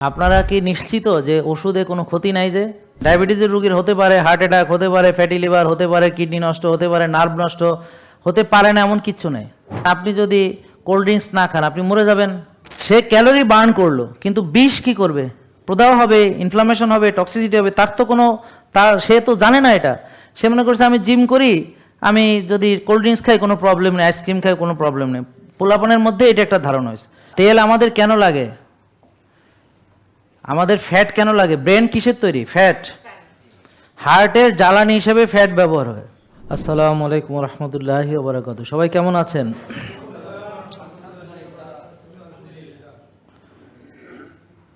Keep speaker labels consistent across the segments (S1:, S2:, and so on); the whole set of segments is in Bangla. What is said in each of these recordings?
S1: আপনারা কি নিশ্চিত যে ওষুধে কোনো ক্ষতি নাই? যে ডায়াবেটিসের রোগীর হতে পারে হার্ট অ্যাটাক, হতে পারে ফ্যাটি লিভার, হতে পারে কিডনি নষ্ট, হতে পারে নার্ভ নষ্ট, হতে পারে না এমন কিচ্ছু নেই। আপনি যদি কোল্ড ড্রিঙ্কস না খান আপনি মরে যাবেন। সে ক্যালোরি বার্ন করলো, কিন্তু বিষ কি করবে? প্রদাহ হবে, ইনফ্লামেশন হবে, টক্সিসিটি হবে। তার তো কোনো সে তো জানে না এটা। সে মনে করছে আমি জিম করি, আমি যদি কোল্ড ড্রিঙ্কস খাই কোনো প্রবলেম নেই, আইসক্রিম খাই কোনো প্রবলেম নেই। পোলাপানের মধ্যে এটা একটা ধারণা হয়েছে। তেল আমাদের কেন লাগে? আমাদের ফ্যাট কেন লাগে? ব্রেন কিসের তৈরি? ফ্যাট। হার্টের জ্বালানি হিসেবে ফ্যাট ব্যবহার হয়। আসসালামু আলাইকুম রহমতুল্লাহি ওয়া বারাকাতুহু। সবাই কেমন আছেন?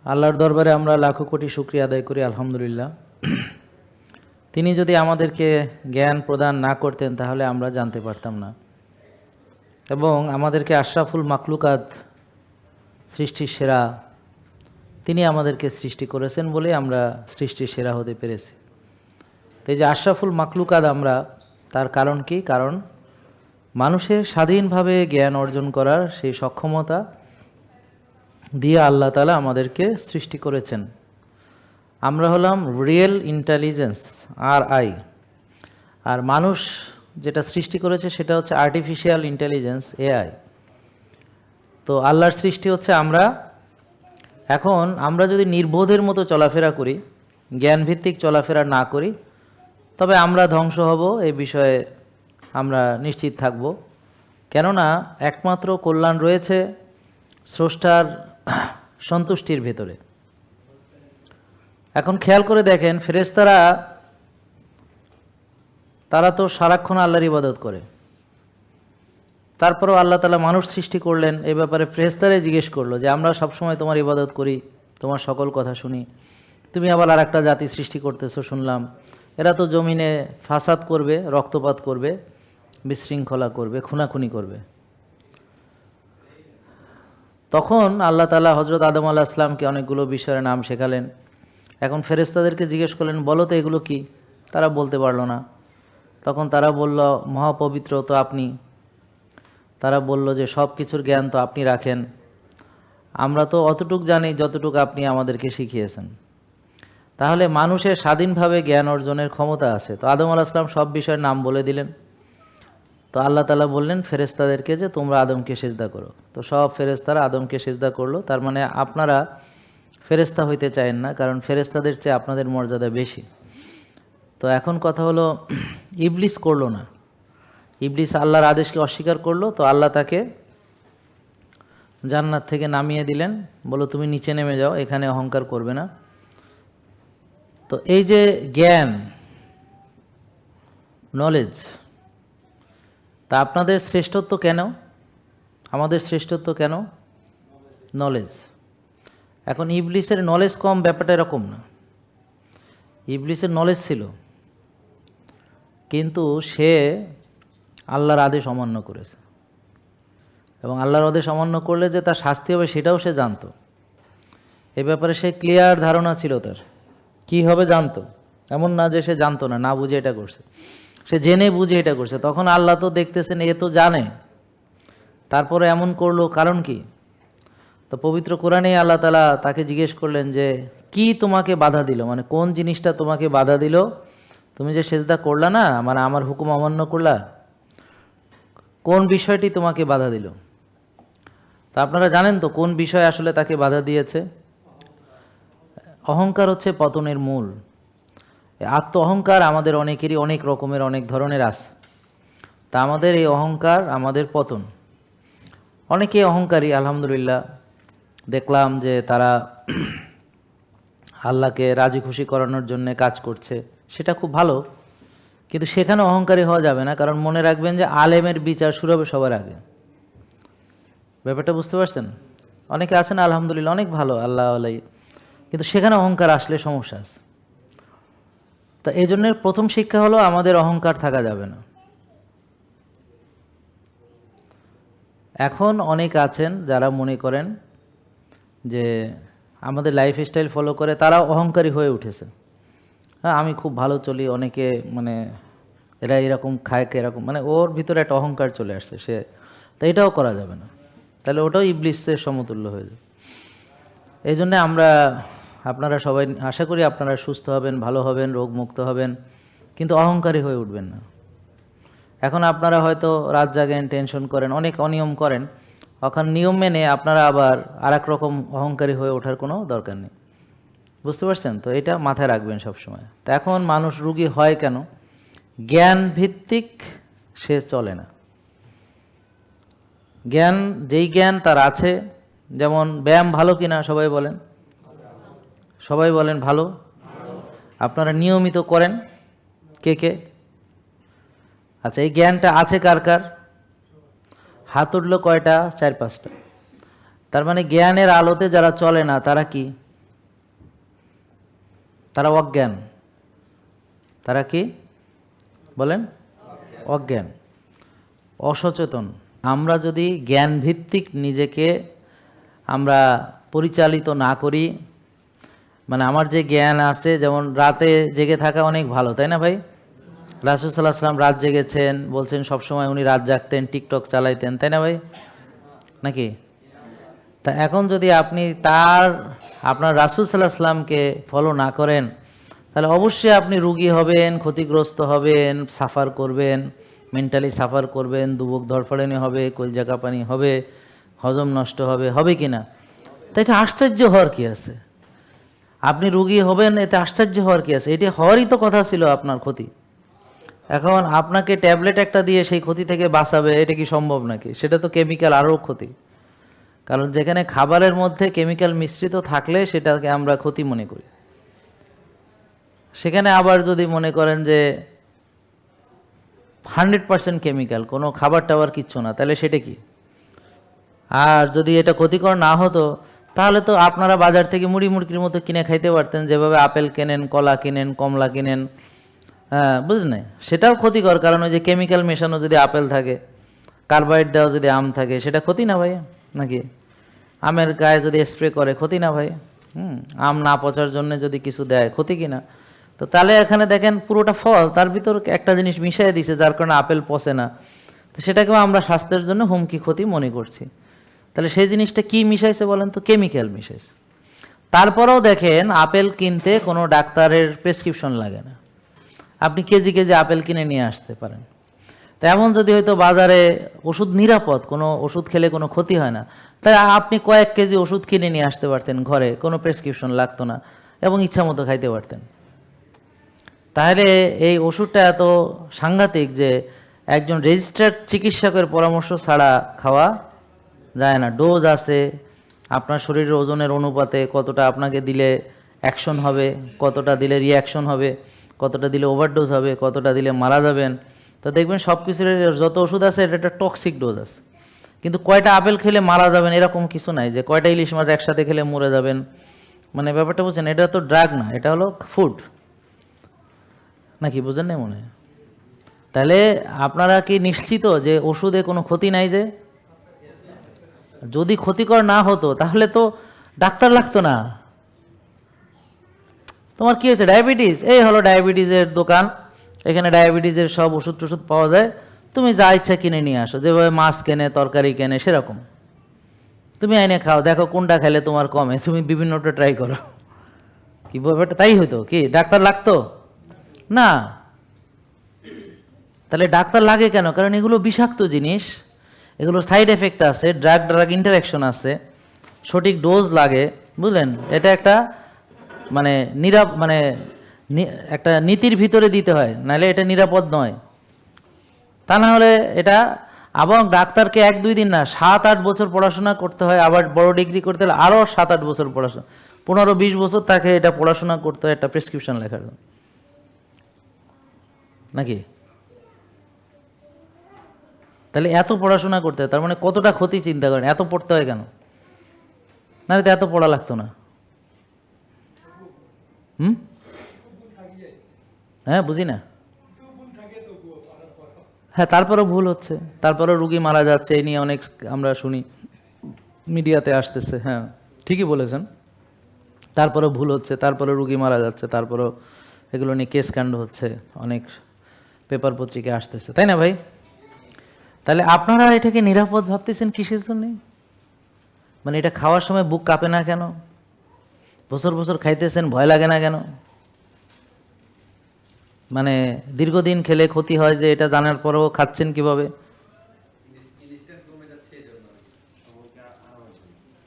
S1: আল্লাহর দরবারে আমরা লাখো কোটি শুকরিয়া আদায় করি, আলহামদুলিল্লাহ। তিনি যদি আমাদেরকে জ্ঞান প্রদান না করতেন তাহলে আমরা জানতে পারতাম না, এবং আমাদেরকে আশরাফুল মাখলুকাত, সৃষ্টির সেরা, তিনি আমাদেরকে সৃষ্টি করেছেন বলে আমরা সৃষ্টির সেরা হতে পেরেছি। তো এই যে আশরাফুল মাখলুকাত আমরা, তার কারণ কি? কারণ মানুষের স্বাধীনভাবে জ্ঞান অর্জন করার সেই সক্ষমতা দিয়ে আল্লাহ তাআলা আমাদেরকে সৃষ্টি করেছেন। আমরা হলাম রিয়েল ইন্টেলিজেন্স, RI। আর মানুষ যেটা সৃষ্টি করেছে সেটা হচ্ছে আর্টিফিশিয়াল ইন্টেলিজেন্স, AI। তো আল্লাহর সৃষ্টি হচ্ছে আমরা। এখন আমরা যদি নির্বোধের মতো চলাফেরা করি, জ্ঞানভিত্তিক চলাফেরা না করি, তবে আমরা ধ্বংস হব, এই বিষয়ে আমরা নিশ্চিত থাকব। কেননা একমাত্র কল্যাণ রয়েছে স্রষ্টার সন্তুষ্টির ভেতরে। এখন খেয়াল করে দেখেন, ফেরেশতারা তারা তো সারাক্ষণ আল্লাহর ইবাদত করে, তারপরেও আল্লাহ তাআলা মানুষ সৃষ্টি করলেন। এই ব্যাপারে ফেরেশতারাই জিজ্ঞেস করলো যে আমরা সবসময় তোমার ইবাদত করি, তোমার সকল কথা শুনি, তুমি আবার আর একটা জাতি সৃষ্টি করতেছো শুনলাম, এরা তো জমিনে ফাসাদ করবে, রক্তপাত করবে, বিশৃঙ্খলা করবে, খুনাখুনি করবে। তখন আল্লাহ তাআলা হযরত আদম আলাইহিস সালামকে অনেকগুলো বিষয়ের নাম শেখালেন। এখন ফেরেশতাদেরকে জিজ্ঞেস করলেন, বলো তো এগুলো কি? তারা বলতে পারলো না। তখন তারা বলল, মহাপবিত্র তো আপনি। তারা বলল যে সব কিছুর জ্ঞান তো আপনি রাখেন, আমরা তো অতটুক জানি যতটুকু আপনি আমাদেরকে শিখিয়েছেন। তাহলে মানুষের স্বাধীনভাবে জ্ঞান অর্জনের ক্ষমতা আছে। তো আদম আলাইহিস সালাম সব বিষয়ের নাম বলে দিলেন। তো আল্লাহ তাআলা বললেন ফেরেশতাদেরকে যে তোমরা আদমকে সিজদা করো। তো সব ফেরেশতারা আদমকে সিজদা করলো। তার মানে আপনারা ফেরেশতা হইতে চায়েন না, কারণ ফেরেশতাদের চেয়ে আপনাদের মর্যাদা বেশি। তো এখন কথা হলো, ইবলিস করলো না। ইবলিস আল্লাহর আদেশকে অস্বীকার করলো। তো আল্লাহ তাকে জান্নাত থেকে নামিয়ে দিলেন, বলো তুমি নিচে নেমে যাও, এখানে অহংকার করবে না। তো এই যে জ্ঞান, নলেজ, তা আপনাদের শ্রেষ্ঠত্ব কেন? আমাদের শ্রেষ্ঠত্ব কেন? নলেজ। এখন ইবলিসের নলেজ কম, ব্যাপারটা এরকম না। ইবলিসের নলেজ ছিল, কিন্তু সে আল্লাহর আদেশ অমান্য করেছে, এবং আল্লাহর আদেশ অমান্য করলে যে তার শাস্তি হবে সেটাও সে জানতো। এ ব্যাপারে সে ক্লিয়ার ধারণা ছিল, তার কি হবে জানতো। এমন না যে সে জানতো না, না বুঝে এটা করছে, সে জেনে বুঝে এটা করছে। তখন আল্লাহ তো দেখতেছেন, এ তো জানে, তারপরে এমন করলো, কারণ কি? তো পবিত্র কোরআনে আল্লাহ তাআলা তাকে জিজ্ঞেস করলেন যে কি তোমাকে বাধা দিল, মানে কোন জিনিসটা তোমাকে বাধা দিল? তুমি যে সেজদা করলা না, মানে আমার হুকুম অমান্য করলা, কোন বিষয়টি তোমাকে বাধা দিল? তা আপনারা জানেন তো কোন বিষয় আসলে তাকে বাধা দিয়েছে? অহংকার হচ্ছে পতনের মূল। আত্ম অহংকার আমাদের অনেকেরই অনেক রকমের, অনেক ধরনের আছে। তা আমাদের এই অহংকার আমাদের পতন। অনেকে অহংকারী, আলহামদুলিল্লাহ, দেখলাম যে তারা আল্লাহকে রাজি খুশি করানোর জন্য কাজ করছে, সেটা খুব ভালো। কিন্তু সেখানে অহংকারী হওয়া যাবে না, কারণ মনে রাখবেন যে আলেমের বিচার শুরু হবে সবার আগে। ব্যাপারটা বুঝতে পারছেন? অনেকে আছেন আলহামদুলিল্লাহ অনেক ভালো, আল্লাহ আলাই, কিন্তু সেখানে অহংকার আসলে সমস্যা আছে। তা এই জন্য প্রথম শিক্ষা হলো আমাদের অহংকার থাকা যাবে না। এখন অনেক আছেন যারা মনে করেন যে আমাদের লাইফস্টাইল ফলো করে তারা অহংকারী হয়ে উঠেছে। হ্যাঁ, আমি খুব ভালো চলি, অনেকে মানে এরা এরকম খায়, এরকম, মানে ওর ভিতরে একটা অহংকার চলে আসছে সে। তা এটাও করা যাবে না, তাহলে ওটাও ইবলিসের সমতুল্য হয়ে যাবে। এই জন্যে আপনারা সবাই আশা করি আপনারা সুস্থ হবেন, ভালো হবেন, রোগমুক্ত হবেন, কিন্তু অহংকারী হয়ে উঠবেন না। এখন আপনারা হয়তো রাত জাগেন, টেনশন করেন, অনেক অনিয়ম করেন, এখন নিয়ম মেনে আপনারা আবার আর এক রকম অহংকারী হয়ে ওঠার কোনো দরকার নেই। বুঝতে পারছেন তো? এটা মাথায় রাখবেন সবসময়। তো এখন মানুষ রুগী হয় কেন? জ্ঞান ভিত্তিক সে চলে না। যেই জ্ঞান তার আছে, যেমন ব্যায়াম ভালো কিনা সবাই বলেন, সবাই বলেন ভালো। আপনারা নিয়মিত করেন কে কে? আচ্ছা, এই জ্ঞানটা আছে কার কার? হাত উঠলো কয়টা? 4-5টা। তার মানে জ্ঞানের আলোতে যারা চলে না তারা কি? তারা অজ্ঞান। তারা কি বলেন? অজ্ঞান, অসচেতন। আমরা যদি জ্ঞান ভিত্তিক নিজেকে আমরা পরিচালিত না করি, মানে আমার যে জ্ঞান আছে, যেমন রাতে জেগে থাকা অনেক ভালো, তাই না ভাই? রাসূল সাল্লাল্লাহু আলাইহি ওয়াসাল্লাম রাত জেগেছেন, বলছেন সবসময় উনি রাত জাগতেন, টিকটক চালাইতেন, তাই না ভাই? নাকি? তা এখন যদি আপনি আপনার রাসূল সাল্লাল্লাহু আলাইহি ওয়াসাল্লামকে ফলো না করেন, তাহলে অবশ্যই আপনি রুগী হবেন, ক্ষতিগ্রস্ত হবেন, সাফার করবেন, মেন্টালি সাফার করবেন, দুবুক ধড়ফড়ানি হবে, কলজা কাঁপানি হবে, হজম নষ্ট হবে, হবে কি না? তাই এটা আশ্চর্য হওয়ার কি আছে? আপনি রুগী হবেন, এতে আশ্চর্য হওয়ার কি আছে? এটি হওয়ারই তো কথা ছিল আপনার ক্ষতি। এখন আপনাকে ট্যাবলেট একটা দিয়ে সেই ক্ষতি থেকে বাঁচাবে, এটা কি সম্ভব নাকি? সেটা তো কেমিক্যাল আরও ক্ষতি। কারণ যেখানে খাবারের মধ্যে কেমিক্যাল মিশ্রিত থাকলে সেটাকে আমরা ক্ষতি মনে করি। সেখানে আবার যদি মনে করেন যে 100% কেমিক্যাল, কোনো খাবার টাবার কিচ্ছু না, তাহলে সেটা কি? আর যদি এটা ক্ষতিকর না হতো, তাহলে তো আপনারা বাজার থেকে মুড়ি মুড়কির মতো কিনে খাইতে পারতেন, যেভাবে আপেল কেনেন, কলা কিনেন, কমলা কিনেন। হ্যাঁ, বুঝলেন? সেটাও ক্ষতিকর, কারণ ওই যে কেমিক্যাল মেশানো যদি আপেল থাকে, কার্বাইড দেওয়া যদি আম থাকে, সেটা ক্ষতি না ভাই? নাকি? আমের গায়ে যদি স্প্রে করে, ক্ষতি না ভাই? আম না পচার জন্য যদি কিছু দেয়, ক্ষতি কি না? তো তাহলে এখানে দেখেন পুরোটা ফল, তার ভিতর একটা জিনিস মিশিয়ে দিছে যার কারণে আপেল পচে না। তো সেটাকেও আমরা স্বাস্থ্যের জন্য হুমকি ক্ষতি মনে করছি। তাহলে সেই জিনিসটা কি মিশাইছে বলেন তো? কেমিক্যাল মিশাইছে। তারপরেও দেখেন আপেল কিনতে কোনো ডাক্তারের প্রেসক্রিপশন লাগে না, আপনি কেজি কেজি আপেল কিনে নিয়ে আসতে পারেন। তেমন যদি হয়তো বাজারে ওষুধ নিরাপদ, কোনো ওষুধ খেলে কোনো ক্ষতি হয় না, তাই আপনি কয়েক কেজি ওষুধ কিনে নিয়ে আসতে পারতেন ঘরে, কোনো প্রেসক্রিপশন লাগতো না, এবং ইচ্ছা মতো খাইতে পারতেন। তাহলে এই ওষুধটা এত সাংঘাতিক যে একজন রেজিস্টার্ড চিকিৎসকের পরামর্শ ছাড়া খাওয়া যায় না। ডোজ আছে, আপনার শরীরের ওজনের অনুপাতে কতটা আপনাকে দিলে অ্যাকশন হবে, কতটা দিলে রিয়াকশন হবে, কতটা দিলে ওভারডোজ হবে, কতটা দিলে মারা যাবেন। তো দেখবেন সব কিছুর যত ওষুধ আছে এটা একটা টক্সিক ডোজ আছে। কিন্তু কয়টা আপেল খেলে মারা যাবেন এরকম কিছু নাই, যে কয়টা ইলিশ মাছ একসাথে খেলে মরে যাবেন। মানে ব্যাপারটা বুঝছেন? এটা তো ড্রাগ না, এটা হলো ফুড। নাকি বুঝেন না মনে হয়? তাহলে আপনারা কি নিশ্চিত যে ওষুধে কোনো ক্ষতি নাই? যে যদি ক্ষতিকর না হতো তাহলে তো ডাক্তার লাগতো না। তোমার কি হয়েছে? ডায়াবেটিস? এই হলো ডায়াবেটিসের দোকান, এখানে ডায়াবেটিসের সব ওষুধ টষুধ পাওয়া যায়, তুমি যা ইচ্ছা কিনে নিয়ে আসো, যেভাবে মাছ কেনে, তরকারি কেনে, সেরকম তুমি আইনে খাও, দেখো কোনটা খেলে তোমার কমে, তুমি বিভিন্নটা ট্রাই করো। কি ব্যাপারটা তাই হতো? কি ডাক্তার লাগতো না? তাহলে ডাক্তার লাগে কেন? কারণ এগুলো বিষাক্ত জিনিস, এগুলোর সাইড এফেক্ট আছে, ড্রাগ ড্রাগ ইন্টারাকশন আছে, সঠিক ডোজ লাগে, বুঝলেন? এটা একটা মানে একটা নীতির ভিতরে দিতে হয়, নাহলে এটা নিরাপদ নয়। তা না হলে এটা, এবং ডাক্তারকে 1-2 দিন না, 7-8 বছর পড়াশোনা করতে হয়, আবার বড় ডিগ্রি করতে হলে আরও 7-8 বছর পড়াশোনা, 15-20 বছর তাকে এটা পড়াশোনা করতে হয় একটা প্রেসক্রিপশন লেখার জন্য। নাকি? তাহলে এত পড়াশোনা করতে হয়, তার মানে কতটা ক্ষতি চিন্তা করেন, এত পড়তে হয় কেন? নাহলে তো এত পড়া লাগতো না। হ্যাঁ, বুঝি না। হ্যাঁ, তারপরেও ভুল হচ্ছে, তারপরেও রুগী মারা যাচ্ছে, এই নিয়ে অনেক আমরা শুনি, মিডিয়াতে আসতেছে। হ্যাঁ, ঠিকই বলেছেন। তারপরেও ভুল হচ্ছে, তারপরেও রুগী মারা যাচ্ছে, তারপরেও এগুলো নিয়ে কেস কাণ্ড হচ্ছে, অনেক পেপার পত্রিকায় আসতেছে, তাই না ভাই? তাহলে আপনারা এটাকে নিরাপদ ভাবতেছেন কিসের জন্যে? মানে এটা খাওয়ার সময় বুক কাঁপে না কেন? বছর বছর খাইতেছেন, ভয় লাগে না কেন? মানে দীর্ঘদিন খেলে ক্ষতি হয় যে এটা জানার পরেও খাচ্ছেন কিভাবে?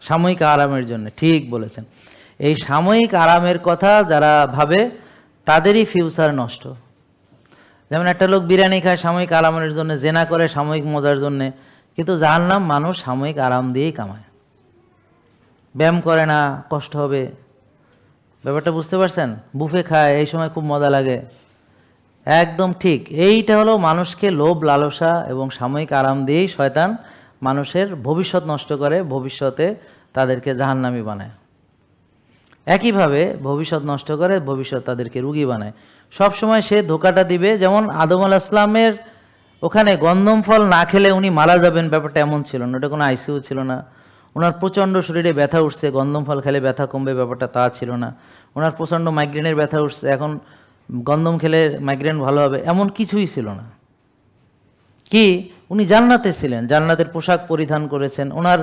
S1: সাময়িক আরামের জন্য। ঠিক বলেছেন। এই সাময়িক আরামের কথা যারা ভাবে তাদেরই ফিউচার নষ্ট। যেমন একটা লোক বিরিয়ানি খায় সাময়িক আরামের জন্য, জেনা করে সাময়িক মজার জন্য, কিন্তু জাহান্নাম মানুষ সাময়িক আরাম দিয়েই কামায়। ব্যায়াম করে না, কষ্ট হবে। ব্যাপারটা বুঝতে পারছেন? বুফে খায়, এই সময় খুব মজা লাগে। একদম ঠিক। এইটা হলো মানুষকে লোভ লালসা এবং সাময়িক আরাম দিয়েই শয়তান মানুষের ভবিষ্যৎ নষ্ট করে, ভবিষ্যতে তাদেরকে জাহান্নামী বানায়। একইভাবে ভবিষ্যৎ নষ্ট করে, ভবিষ্যৎ তাদেরকে রুগী বানায়। সব সময় সে ধোকাটা দিবে। যেমন আদম আলাইহিস সালামের ওখানে গন্ধম ফল না খেলে উনি মারা যাবেন, ব্যাপারটা এমন ছিল না। ওটা কোনো আইসিইউ ছিল না। ওনার প্রচণ্ড শরীরে ব্যথা উঠছে, গন্ধম ফল খেলে ব্যথা কমবে, ব্যাপারটা তা ছিল না। ওনার প্রচণ্ড মাইগ্রেনের ব্যথা উঠছে, এখন গন্ধম খেলে মাইগ্রেন ভালো হবে, এমন কিছুই ছিল না। কি, উনি জান্নাতে ছিলেন, জান্নাতের পোশাক পরিধান করেছেন, ওনার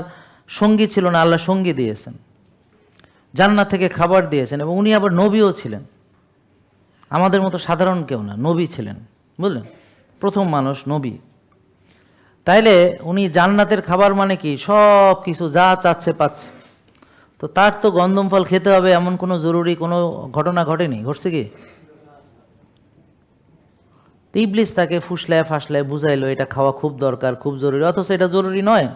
S1: সঙ্গী ছিল না, আল্লাহ সঙ্গী দিয়েছেন, জান্নাত থেকে খাবার দিয়েছেন, এবং উনি আবার নবীও ছিলেন। আমাদের মতো সাধারণ কেউ না, নবী ছিলেন, বুঝলেন? প্রথম মানুষ নবী। তাইলে উনি জান্নাতের খাবার মানে কি, সব কিছু যা চাচ্ছে পাচ্ছে। তো তার তো গন্ধম ফল খেতে হবে এমন কোনো জরুরি কোনো ঘটনা ঘটেনি, ঘটছে কি? ইবলিস তাকে ফুসলায় ফাসলায় বুঝাইলো এটা খাওয়া খুব দরকার, খুব জরুরি, অথচ এটা জরুরি নয়।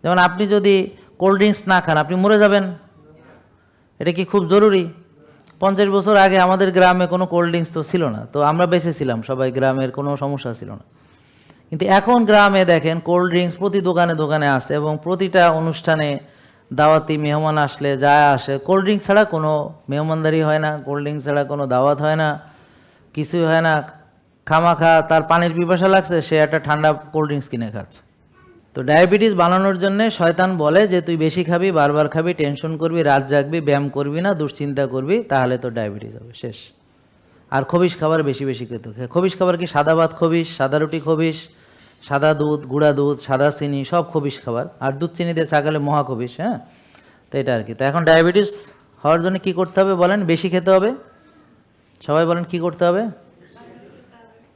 S1: যেমন আপনি যদি কোল্ড ড্রিঙ্কস না খান আপনি মরে যাবেন, এটা কি খুব জরুরি? 50 বছর আগে আমাদের গ্রামে কোনো কোল্ড ড্রিঙ্কস তো ছিল না, তো আমরা বেঁচে ছিলাম সবাই, গ্রামের কোনো সমস্যা ছিল না। কিন্তু এখন গ্রামে দেখেন কোল্ড ড্রিঙ্কস প্রতি দোকানে দোকানে আছে, এবং প্রতিটা অনুষ্ঠানে দাওয়াতি মেহমান আসলে যা আসে, কোল্ড ড্রিঙ্কস ছাড়া কোনো মেহমানদারি হয় না, কোল্ড ড্রিঙ্কস ছাড়া কোনো দাওয়াত হয় না, কিছুই হয় না। খামাখা তার পানির পিপাসা লাগছে, সে একটা ঠান্ডা কোল্ড ড্রিঙ্কস কিনে খাচ্ছে। তো ডায়াবেটিস বানানোর জন্য শয়তান বলে যে তুই বেশি খাবি, বারবার খাবি, টেনশন করবি, রাত জাগবি, ব্যায়াম করবি না, দুশ্চিন্তা করবি, তাহলে তো ডায়াবেটিস হবে, শেষ। আর খবিশ খাবার বেশি বেশি খেতে। খবিশ খাবার কি? সাদা ভাত খবিশ, সাদা রুটি খবিশ, সাদা দুধ, গুঁড়া দুধ, সাদা চিনি, সব খবিশ খাবার। আর দুধ চিনি দিয়ে চাকালে মহা খবিশ। হ্যাঁ, তো এটা আর কি। তো এখন ডায়াবেটিস হওয়ার জন্য কি করতে হবে বলেন? বেশি খেতে হবে। সবাই বলেন কি করতে হবে?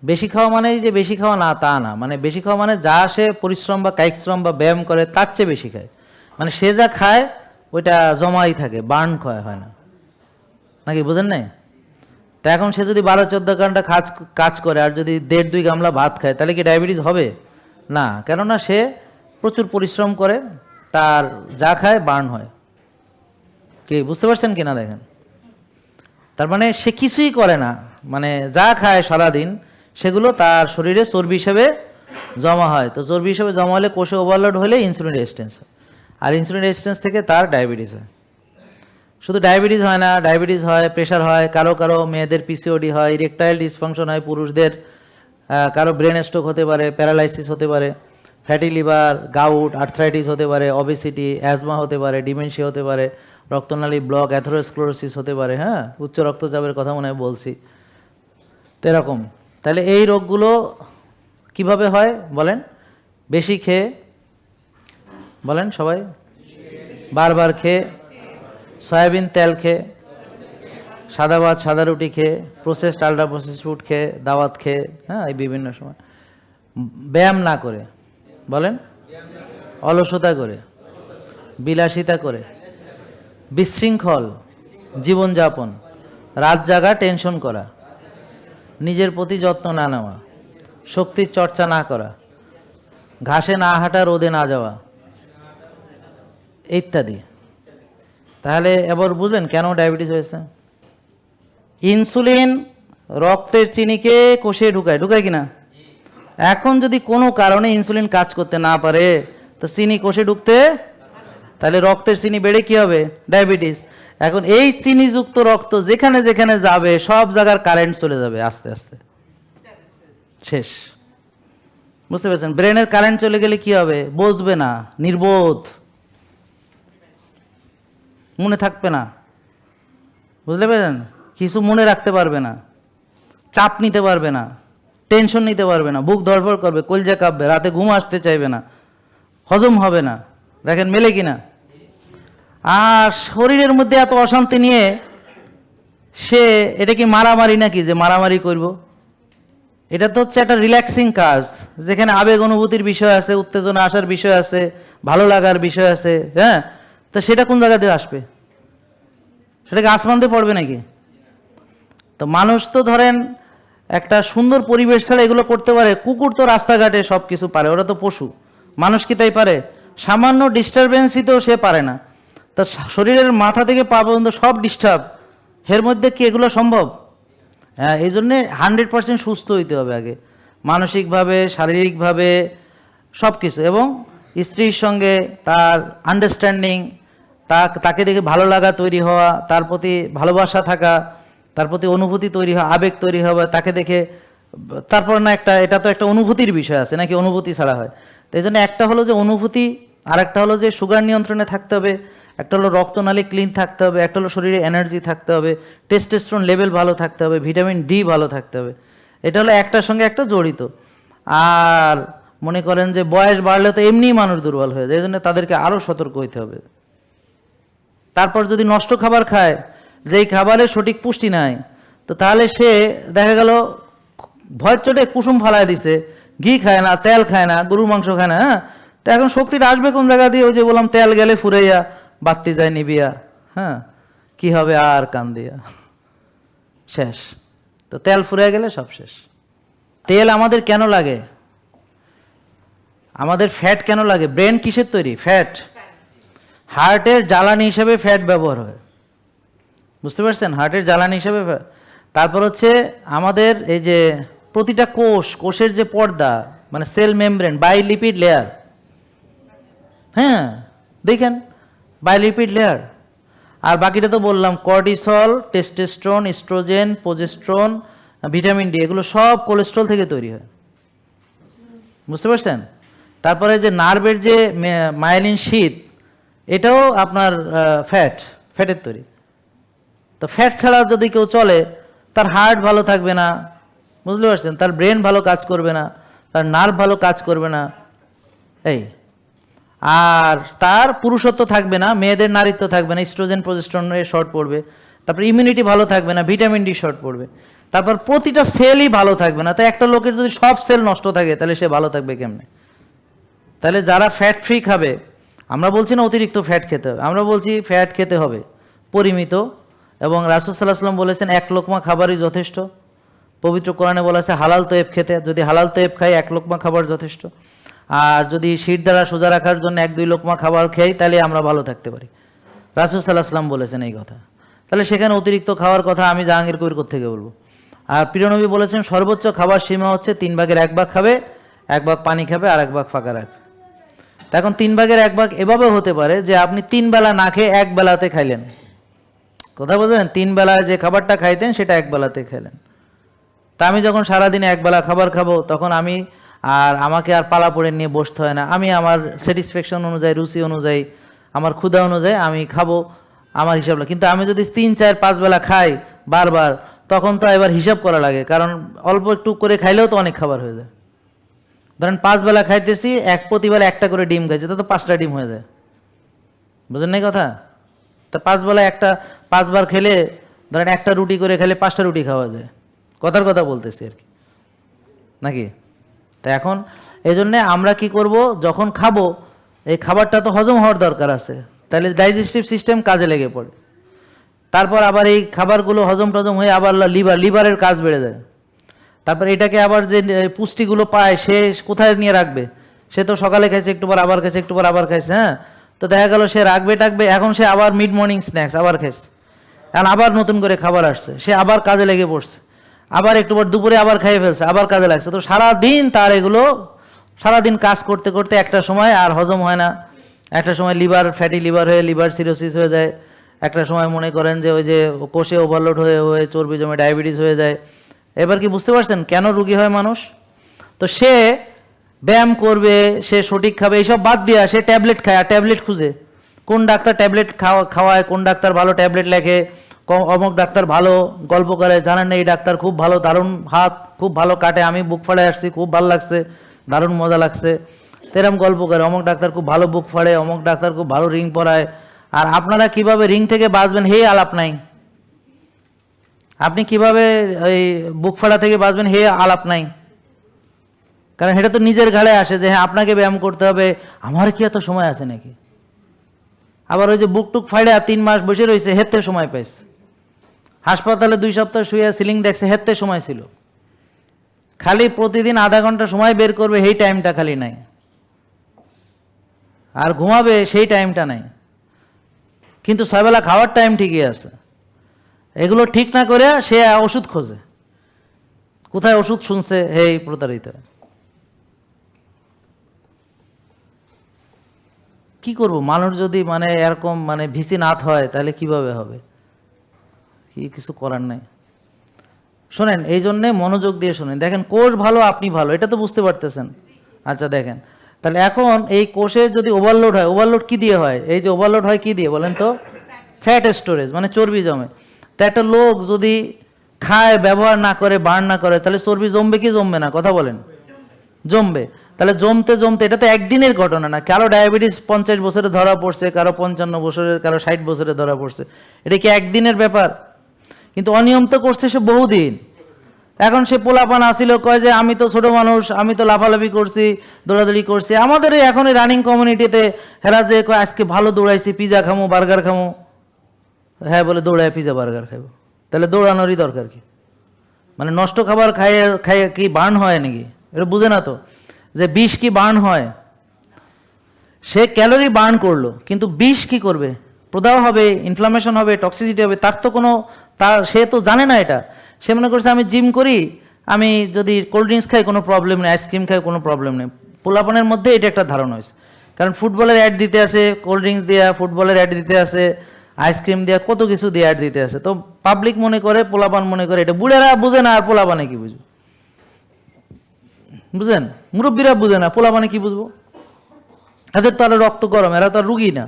S1: বেশি খাওয়া মানে যে বেশি খাওয়া না তা না, মানে বেশি খাওয়া মানে যা সে পরিশ্রম বা কায়িক শ্রম বা ব্যায়াম করে তার চেয়ে বেশি খায়। মানে সে যা খায় ওইটা জমাই থাকে, বার্ন হয় না, নাকি বুঝেন নাই? তা এখন সে যদি 12-14 ঘন্টা কাজ করে আর যদি 1.5-2 গামলা ভাত খায়, তাহলে কি ডায়াবেটিস হবে? না, কেননা সে প্রচুর পরিশ্রম করে, তার যা খায় বার্ন হয়। কি বুঝতে পারছেন কিনা দেখেন? তার মানে সে কিছুই করে না, মানে যা খায় সারাদিন সেগুলো তার শরীরে চর্বি হিসেবে জমা হয়। তো চর্বি হিসেবে জমা হলে কোষে ওভারলোড হলে ইনসুলিন রেজিস্ট্যান্স হয়, আর ইনসুলিন রেজিস্ট্যান্স থেকে তার ডায়াবেটিস হয়। শুধু ডায়াবেটিস হয় না, ডায়াবেটিস হয়, প্রেশার হয়, কারো কারো মেয়েদের পিসিওডি হয়, ইরেকটাইল ডিসফাংশন হয় পুরুষদের, কারো ব্রেন স্ট্রোক হতে পারে, প্যারালাইসিস হতে পারে, ফ্যাটি লিভার, গাউট, আর্থ্রাইটিস হতে পারে, অবেসিটি, অ্যাজমা হতে পারে, ডিমেনশিয়া হতে পারে, রক্তনালী ব্লক, অ্যাথেরোস্ক্লেরোসিস হতে পারে। হ্যাঁ, উচ্চ রক্তচাপের কথা মনে হয় বলছি। তো এরকম। তাহলে এই রোগগুলো কিভাবে হয় বলেন? বেশি খেয়ে, বলেন সবাই, বারবার খেয়ে, সয়াবিন তেল খেয়ে, সাদা ভাত সাদা রুটি খেয়ে, প্রসেসড আল্ট্রা প্রসেসড ফুড খেয়ে, দাওয়াত খেয়ে, হ্যাঁ, এই বিভিন্ন সময় ব্যায়াম না করে, বলেন, অলসতা করে, বিলাসিতা করে, বিশৃঙ্খল জীবনযাপন, রাত জাগা, টেনশন করা, নিজের প্রতি যত্ন না নেওয়া, শক্তির চর্চা না করা, ঘাসে না হাঁটা, রোদে না যাওয়া, ইত্যাদি। তাহলে এবার বুঝলেন কেন ডায়াবেটিস হয়েছে? ইনসুলিন রক্তের চিনিকে কোষে ঢুকায় কিনা? এখন যদি কোনো কারণে ইনসুলিন কাজ করতে না পারে তো চিনি কোষে ঢুকতে, তাহলে রক্তের চিনি বেড়ে কি হবে? ডায়াবেটিস। এখন এই চিনিযুক্ত রক্ত যেখানে যেখানে যাবে সব জায়গার কারেন্ট চলে যাবে আস্তে আস্তে, শেষ। বুঝতে পেরেছেন? ব্রেনের কারেন্ট চলে গেলে কি হবে? বুঝবে না, নির্বোধ, মনে থাকবে না, বুঝতে পেরেছেন? কিছু মনে রাখতে পারবে না, চাপ নিতে পারবে না, টেনশন নিতে পারবে না, বুক ধড়ফড় করবে, কলজা কাঁপবে, রাতে ঘুম আসতে চাইবে না, হজম হবে না। দেখেন মেলে কিনা? আর শরীরের মধ্যে এত অশান্তি নিয়ে সে এটা কি মারামারি নাকি যে মারামারি করব? এটা তো হচ্ছে একটা রিল্যাক্সিং কাজ, যেখানে আবেগ অনুভূতির বিষয় আছে, উত্তেজনা আসার বিষয় আছে, ভালো লাগার বিষয় আছে। হ্যাঁ, তো সেটা কোন জায়গা দিয়ে আসবে? সেটাকে আসমান দিয়ে পড়বে নাকি? তো মানুষ তো ধরেন একটা সুন্দর পরিবেশ ছাড়া এগুলো করতে পারে। কুকুর তো রাস্তাঘাটে সব কিছু পারে, ওরা তো পশু। মানুষ কি তাই পারে? সামান্য ডিস্টারবেন্সই তো সে পারে না। তা শরীরের মাথা থেকে পা পর্যন্ত সব ডিস্টার্ব, এর মধ্যে কি এগুলো সম্ভব? হ্যাঁ, এই জন্যে 100% সুস্থ হইতে হবে আগে, মানসিকভাবে, শারীরিকভাবে, সব কিছু। এবং স্ত্রীর সঙ্গে তার আন্ডারস্ট্যান্ডিং, তাকে দেখে ভালো লাগা তৈরি হওয়া, তার প্রতি ভালোবাসা থাকা, তার প্রতি অনুভূতি তৈরি হওয়া, আবেগ তৈরি হওয়া তাকে দেখে। তারপর না একটা, এটা তো একটা অনুভূতির বিষয় আছে নাকি? অনুভূতি ছাড়া হয়? তো এই জন্য একটা হলো যে অনুভূতি, আর একটা হলো যে সুগার নিয়ন্ত্রণে থাকতে হবে, একটা হলো রক্তনালী ক্লিন থাকতে হবে, একটা হলো শরীরে এনার্জি থাকতে হবে, টেস্টোস্টেরন লেভেল ভালো থাকতে হবে, ভিটামিন ডি ভালো থাকতে হবে। এটা হলো একটার সঙ্গে একটা জড়িত। আর মনে করেন যে বয়স বাড়লে তো এমনিই মানুষ দুর্বল হয়ে যায়, এই জন্য তাদেরকে আরও সতর্ক হইতে হবে। তারপর যদি নষ্ট খাবার খায়, যেই খাবারে সঠিক পুষ্টি নাই, তো তাহলে সে দেখা গেল ভয়ের চোটে কুসুম ফালায় দিছে, ঘি খায় না, তেল খায় না, গরুর মাংস খায় না। হ্যাঁ, তো এখন শক্তিটা আসবে কোন জায়গা দিয়ে? ওই যে বললাম, তেল গেলে ফুরাইয়া বাত্তি যায় নিবিয়া। হ্যাঁ, কি হবে আর কান দিয়া? শেষ। তো তেল ফুরিয়ে গেলে সব শেষ। তেল আমাদের কেন লাগে? আমাদের ফ্যাট কেন লাগে? ব্রেন কিসের তৈরি? ফ্যাট। হার্টের জ্বালানি হিসেবে ফ্যাট ব্যবহার হয়, বুঝতে পারছেন? হার্টের জ্বালানি হিসেবে। তারপর হচ্ছে আমাদের এই যে প্রতিটা কোষের যে পর্দা, মানে সেল মেমব্রেন, বাইলিপিড লেয়ার। হ্যাঁ, দেখেন, বাইলিপিড লেয়ার। আর বাকিটা তো বললাম, cortisol, testosterone, estrogen, progesterone, vitamin D, এগুলো সব কোলেস্ট্রল থেকে তৈরি হয়, বুঝতে পারছেন? তারপরে যে নার্ভের যে মায়োলিন শীথ, এটাও আপনার ফ্যাটের তৈরি। তো ফ্যাট ছাড়া যদি কেউ চলে, তার হার্ট ভালো থাকবে না, বুঝতে পারছেন? তার ব্রেন ভালো কাজ করবে না, তার নার্ভ ভালো কাজ করবে না, এই। আর তার পুরুষত্ব থাকবে না, মেয়েদের নারীত্ব থাকবে না, ইস্ট্রোজেন প্রোজেস্টেরনের শর্ট পড়বে। তারপর ইমিউনিটি ভালো থাকবে না, ভিটামিন ডি শর্ট পড়বে। তারপর প্রতিটা সেলই ভালো থাকবে না। তো একটা লোকের যদি সব সেল নষ্ট থাকে, তাহলে সে ভালো থাকবে কেমনে? তাহলে যারা ফ্যাট ফ্রি খাবে, আমরা বলছি না অতিরিক্ত ফ্যাট খেতে হবে, আমরা বলছি ফ্যাট খেতে হবে পরিমিত। এবং রাসূল সাল্লাল্লাহু আলাইহি ওয়াসাল্লাম বলেছেন, এক লোকমা খাবারই যথেষ্ট। পবিত্র কোরআনে বলা আছে হালাল তয়েব খেতে, যদি হালাল তয়েব খাই এক লোকমা খাবার যথেষ্ট। আর যদি শির দ্বারা সোজা রাখার জন্য 1-2 লোকমা খাবার খাই, তাহলে আমরা ভালো থাকতে পারি। রাসূল সাল্লাল্লাহু আলাইহি ওয়াসাল্লাম বলেছেন এই কথা। তাহলে সেখানে অতিরিক্ত খাওয়ার কথা আমি জাহাঙ্গীর কবির কোত্থেকে বলবো? আর প্রিয় নবী বলেছেন, সর্বোচ্চ খাবার সীমা হচ্ছে 3 ভাগের 1 ভাগ খাবে, 1 ভাগ পানি খাবে, আর 1 ভাগ ফাঁকা রাখবে। এখন 3 ভাগের 1 ভাগ এভাবে হতে পারে যে আপনি 3 বেলা না খেয়ে 1 বেলাতে খাইলেন। কথা বলছেন? 3 বেলায় যে খাবারটা খাইতেন সেটা 1 বেলাতে খেলেন। তা আমি যখন সারাদিনে 1 বেলা খাবার খাবো, তখন আমাকে আর পালা পড়ে নিয়ে বসতে হয় না। আমি আমার স্যাটিসফ্যাকশন অনুযায়ী, রুচি অনুযায়ী, আমার ক্ষুধা অনুযায়ী আমি খাবো আমার হিসাব। কিন্তু আমি যদি 3, 4, 5 বেলা খাই বারবার, তখন তো এবার হিসাব করা লাগে, কারণ অল্প একটু করে খাইলেও তো অনেক খাবার হয়ে যায়। ধরেন 5 বেলা খাইতেছি, প্রতিবেলা 1টা করে ডিম খাইছি, তো 5টা ডিম হয়ে যায়। বুঝলেন না কথা? তা 5 বেলা 5 বার খেলে, ধরেন 1টা রুটি করে খেলে 5টা রুটি খাওয়া যায়। কথার কথা বলতেছি আর কি, নাকি? তা এখন এই জন্যে আমরা কি করব, যখন খাবো এই খাবারটা তো হজম হওয়ার দরকার আছে, তাহলে ডাইজেস্টিভ সিস্টেম কাজে লেগে পড়ে। তারপর আবার এই খাবারগুলো হজম টজম হয়ে আবার লিভারের কাজ বেড়ে যায়। তারপর এটাকে আবার যে পুষ্টিগুলো পায়, সে কোথায় নিয়ে রাখবে? সে তো সকালে খাইছে, একটু পর আবার খাইছে, একটু পর আবার খাইছে। হ্যাঁ, তো দেখা গেল সে রাখবে, এখন সে আবার মিড মর্নিং স্ন্যাক্স আবার খাইছে, এখন আবার নতুন করে খাবার আসছে, সে আবার কাজে লেগে পড়ছে, আবার একটু পর দুপুরে আবার খাইয়ে ফেলছে, আবার কাজে লাগছে। তো সারাদিন তার এগুলো, সারাদিন কাজ করতে করতে একটা সময় আর হজম হয় না। একটা সময় ফ্যাটি লিভার হয়ে লিভার সিরোসিস হয়ে যায়। একটা সময় মনে করেন যে ওই যে কোষে ওভারলোড হয়ে হয়ে চর্বি জমে ডায়াবেটিস হয়ে যায়। এবার কি বুঝতে পারছেন কেন রুগী হয় মানুষ? তো সে ব্যায়াম করবে, সে সঠিক খাবে, এইসব বাদ দিয়া সে ট্যাবলেট খায়, আর ট্যাবলেট খুঁজে কোন ডাক্তার ট্যাবলেট খাওয়ায়, কোন ডাক্তার ভালো ট্যাবলেট লেখে, অমুক ডাক্তার ভালো গল্প করে, জানেন না এই ডাক্তার খুব ভালো, দারুণ হাত খুব ভালো কাটে, আমি বুক ফাড়ে আসছি, খুব ভালো লাগছে, দারুণ মজা লাগছে, এরম গল্প করে। অমুক ডাক্তার খুব ভালো বুক ফাড়ে, অমুক ডাক্তার খুব ভালো রিং পরায়, আর আপনারা কিভাবে রিং থেকে বাঁচবেন হে আলাপ নাই। আপনি কিভাবে ওই বুক ফাড়া থেকে বাঁচবেন হে আলাপ নাই। কারণ এটা তো নিজের ঘাড়ে আসে যে হ্যাঁ আপনাকে ব্যায়াম করতে হবে, আমার কি এত সময় আছে নাকি। আবার ওই যে বুক টুক ফাইড়া 3 মাস বসে রয়েছে, হেতে সময় পাইছে। হাসপাতালে 2 সপ্তাহ শুয়ে সিলিং দেখছে, হেতে সময় ছিল। খালি প্রতিদিন আধা ঘন্টা সময় বের করবে, সেই টাইমটা খালি নাই। আর ঘুমাবে সেই টাইমটা নাই। কিন্তু 6 বেলা খাওয়ার টাইম ঠিকই আছে। এগুলো ঠিক না করে সে ওষুধ খোঁজে। কোথায় ওষুধ শুনছে, এই প্রতারিত। কি করব, মানুষ যদি মানে এরকম মানে ভিসি নাথ হয় তাহলে কিভাবে হবে, কি কিছু করার নাই। শোনেন, এই জন্যে মনোযোগ দিয়ে শোনেন। দেখেন কোষ ভালো, আপনি ভালো, এটা তো বুঝতে পারতেছেন। আচ্ছা দেখেন, তাহলে এখন এই কোষে যদি ওভারলোড হয়, ওভারলোড কি দিয়ে হয়? এই যে ওভারলোড হয় কি দিয়ে বলেন তো? ফ্যাট স্টোরেজ, মানে চর্বি জমে। তা একটা লোক যদি খায়, ব্যবহার না করে, বার্ন না করে, তাহলে চর্বি জমবে কি জমবে না? কথা বলেন। জমবে। তাহলে জমতে জমতে, এটা তো একদিনের ঘটনা না। কারো ডায়াবেটিস 50 বছরে ধরা পড়ছে, কারো 55 বছরের, কারো 60 বছরে ধরা পড়ছে। এটা কি একদিনের ব্যাপার? কিন্তু অনিয়ম তো করছে সে বহুদিন। এখন সে পোলাপান আসিল, কয় যে আমি তো ছোট মানুষ, আমি তো লাফালাফি করছি, দৌড়াদৌড়ি করছি। আমাদের এখন এই রানিং কমিউনিটিতে হেরা যে কয় আজকে ভালো দৌড়াইছি, পিজা খামো, বার্গার খামো। হ্যাঁ বলে দৌড়ায় পিজা বার্গার খাবো। তাহলে দৌড়ানোরই দরকার কি? মানে নষ্ট খাবার খাইয়ে খাইয়ে কি বার্ন হয় নাকি? এটা বুঝে না তো যে বিষ কি বার্ন হয়। সে ক্যালোরি বার্ন করলো, কিন্তু বিষ কি করবে? প্রদাহ হবে, ইনফ্লামেশন হবে, টক্সিসিটি হবে। তার তো কোনো, তার সে তো জানে না এটা। সে মনে করছে আমি জিম করি, আমি যদি কোল্ড ড্রিঙ্কস খাই কোনো প্রবলেম নেই, আইসক্রিম খাই কোনো প্রবলেম নেই। পোলাপানের মধ্যে এটা একটা ধারণা হয়েছে। কারণ ফুটবলের অ্যাড দিতে আসে, কোল্ড ড্রিঙ্কস দেওয়া, ফুটবলের অ্যাড দিতে আসে, আইসক্রিম দেওয়া, কত কিছু দিয়ে অ্যাড দিতে আসে। তো পাবলিক মনে করে, পোলাপান মনে করে এটা। বুড়েরা বুঝে না, আর পোলাপানে কি বুঝবে? বুঝেন? মুরব্বীরা বুঝে না, পোলাপানে কি বুঝবো? এদের তো আরো রক্ত গরম, এরা তো আর রুগী না,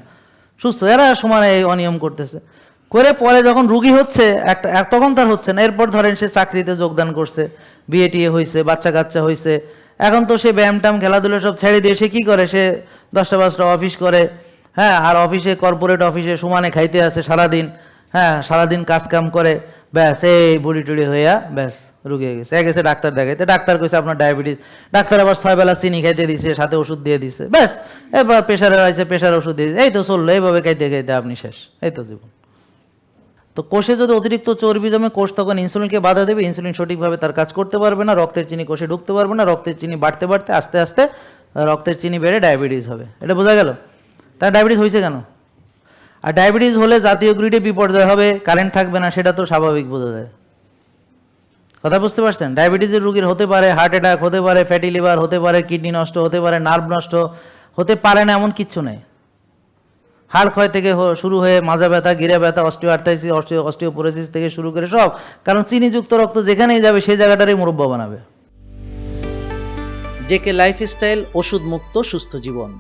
S1: সুস্থ। এরা সমানে অনিয়ম করতেছে, করে পরে যখন রুগী হচ্ছে একটা, তখন তার হচ্ছে না। এরপর ধরেন সে চাকরিতে যোগদান করছে, বিয়ে টিয়ে হয়েছে, বাচ্চা কাচ্চা হয়েছে। এখন তো সে ব্যায়াম ট্যাম খেলাধুলা সব ছেড়ে দিয়ে সে কি করে? সে 10টা 5টা অফিস করে। হ্যাঁ, আর অফিসে, কর্পোরেট অফিসে সমানে খাইতে আছে সারাদিন। হ্যাঁ, সারাদিন কাজ কাম করে, ব্যাস এই বুড়ি টুড়ি হইয়া ব্যাস রুগী হয়ে গেছে। গেছে ডাক্তার দেখাইতে, ডাক্তার কইছে আপনার ডায়াবেটিস। ডাক্তার আবার 6 বেলা চিনি খাইতে দিছে, সাথে ওষুধ দিয়ে দিছে। ব্যাস এবার প্রেশারে আছে, প্রেশার ওষুধ দিয়ে দিছে। এই তো চললো, এইভাবে খাইতে খাইতে আপনি শেষ। এই তো জীবন। তো কোষে যদি অতিরিক্ত চর্বি জমে, কোষ তখন ইনসুলিনকে বাধা দেবে। ইনসুলিন সঠিকভাবে তার কাজ করতে পারবে না, রক্তের চিনি কোষে ঢুকতে পারবে না। রক্তের চিনি বাড়তে বাড়তে আস্তে আস্তে রক্তের চিনি বেড়ে ডায়াবেটিস হবে। এটা বোঝা গেল? তার ডায়াবেটিস হয়েছে কেন? আর ডায়াবেটিস হলে জাতীয় গ্রিডে বিপর্যয় হবে, কারেন্ট থাকবে না, সেটা তো স্বাভাবিক, বোঝা যায়। কথা বুঝতে পারছেন? ডায়াবেটিসের রোগীর হতে পারে হার্ট অ্যাটাক, হতে পারে ফ্যাটি লিভার, হতে পারে কিডনি নষ্ট, হতে পারে নার্ভ নষ্ট, হতে পারে না এমন কিচ্ছু নেই। হাড় ক্ষয় থেকে শুরু হয়ে মাজা ব্যথা, গিরা ব্যথা, অস্টিওআর্থ্রাইটিস, অস্টিওপোরোসিস থেকে শুরু করে সব। কারণ চিনিযুক্ত রক্ত যেখানেই যাবে সেই জায়গাটারই মুরব্বা বানাবে।
S2: জেকে লাইফস্টাইল, ওষুধ মুক্ত সুস্থ জীবন।